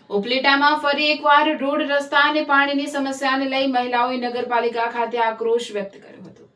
ઉપલેટામાં ફરી એકવાર રોડ રસ્તા અને પાણીની સમસ્યાને લઈ મહિલાઓએ નગરપાલિકા ખાતે આક્રોશ વ્યક્ત કર્યો હતો।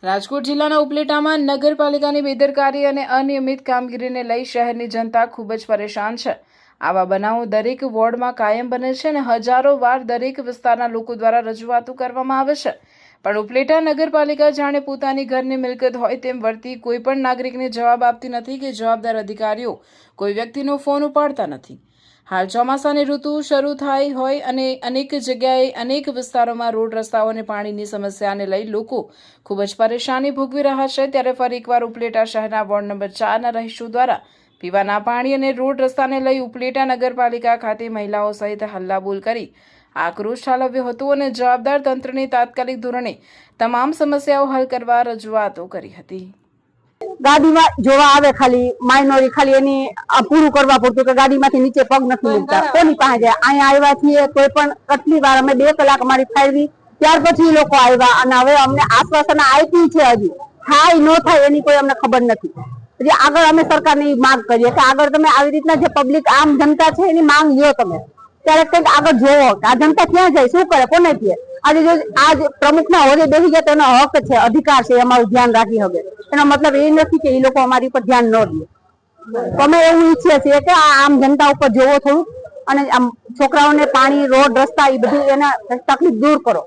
રાજકોટ જિલ્લાના ઉપલેટામાં નગરપાલિકાની બેદરકારી અને અનિયમિત કામગીરીને લઈ શહેરની જનતા ખૂબ જ પરેશાન છે। આવા બનાવો દરેક વોર્ડમાં કાયમ બને છે અને હજારો વાર દરેક વિસ્તારના લોકો દ્વારા રજૂઆતો કરવામાં આવે છે, પણ ઉપલેટા નગરપાલિકા જાણે પોતાની ઘરની મિલકત હોય તેમ વર્તી કોઈ પણ નાગરિકને જવાબ આપતી નથી કે જવાબદાર અધિકારીઓ કોઈ વ્યક્તિનો ફોન ઉપાડતા નથી। હાલ ચોમાસાની ઋતુ શરૂ થઈ હોય અને અનેક જગ્યાએ અનેક વિસ્તારોમાં રોડ રસ્તાઓ અને પાણીની સમસ્યાને લઈ લોકો ખૂબ જ પરેશાની ભોગવી રહ્યા છે, ત્યારે ફરી એકવાર ઉપલેટા શહેરના વોર્ડ નંબર 4ના રહીશો દ્વારા પીવાના પાણી અને રોડ રસ્તાને લઈ ઉપલેટા નગરપાલિકા ખાતે મહિલાઓ સહિત હલ્લાબોલ કરી આક્રોશ ઠાલવ્યો હતો અને જવાબદાર તંત્રને તાત્કાલિક ધોરણે તમામ સમસ્યાઓ હલ કરવા રજૂઆતો કરી હતી। ગાડીમાં જોવા આવે ખાલી માઇનોરી ખાલી એની પૂરું કરવા પડતું કે ગાડીમાંથી નીચે પગ નથી મૂકતા, કોની પાસે જાય। અહીંયા આવ્યા છીએ કોઈ પણ કેટલી વાર અમે 2 કલાક અમારી ફાળવી, ત્યાર પછી લોકો આવ્યા અને હવે અમને આશ્વાસન આપી છે, હજી થાય ન થાય એની કોઈ અમને ખબર નથી। એટલે આગળ અમે સરકારની માંગ કરીએ કે આગળ તમે આવી રીતના જે પબ્લિક આમ જનતા છે એની માંગ લ્યો તમે, ત્યારે કંઈક આગળ જોવો કે આ જનતા ક્યાં જાય, શું કરે, કોને કહે। આજે જો આજ પ્રમુખના હોદ્દે બેસી જાય તો એનો હક છે, અધિકાર છે, અમારું ધ્યાન રાખી શકે। એનો મતલબ એ નથી કે એ લોકો અમારી ઉપર ધ્યાન ન દે। અમે એવું ઈચ્છીએ છીએ કે આમ જનતા ઉપર જોવો થોડું અને આમ છોકરાઓને પાણી, રોડ, રસ્તા એ બધું એના તકલીફ દૂર કરો।